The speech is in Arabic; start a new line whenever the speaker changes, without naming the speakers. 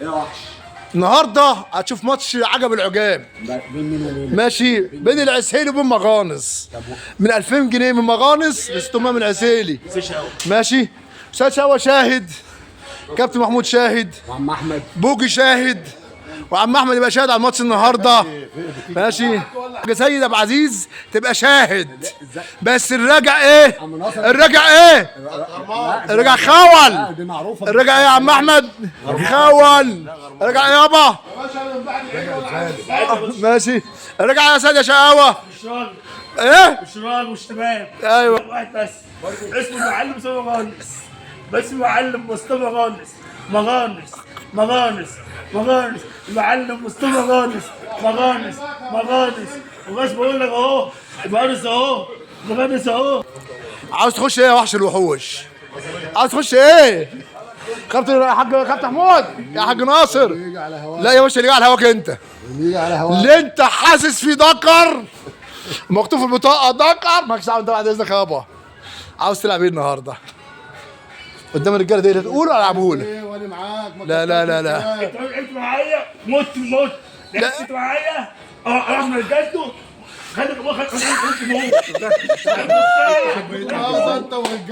يا وحش.
النهارده هتشوف ماتش عجب العجاب.
بين مين ومين؟
ماشي، بين العسيلي وبين مغانص. من 2000 جنيه من مغانص ل 600 من العسيلي. ماشي. استاذ شاوة شاهد، كابتن محمود شاهد،
وعم احمد
بوجي شاهد، وعم احمد يبقى شاهد على الماتش النهارده. ماشي. سيد ابو عزيز تبقى شاهد. بس الراجع ايه؟ الراجع ايه؟ الراجع خول.
دي معروفه.
الراجع ايه يا عم احمد؟ خول. الراجع ايه يابا؟ ماشي. الراجع يا سيد يا شقاوه.
اشراق
ايه؟
اشراق واشتباب.
ايوه.
واحد بس اسمه المعلم مصطفى مغانس. بس المعلم مصطفى مغانس. مغانس مغانس مغانس. المعلم مصطفى مغانس. مغانس مغانس. وبس بقول لك اهو مغانس اهو. مغانس اهو.
عاوز تخش ايه يا وحش الوحوش؟ عاوز تخش ايه؟ كابتن يا حاج كابتن محمود يا حاج ناصر. لا يا باشا، اللي على هواك انت. اللي انت حاسس فيه دكر مكتوب في البطاقه دكر. مالكش دعوه انت بعد اذنك يابا. عاوز تلعب ايه النهارده؟ قدام الرجاله دي تقول ولا العبوا لك؟
وانا معاك.
لا لا لا لا.
انت معايا موت موت. انت معايا احنا رجالته. خليك موت.
انت ورجالتك.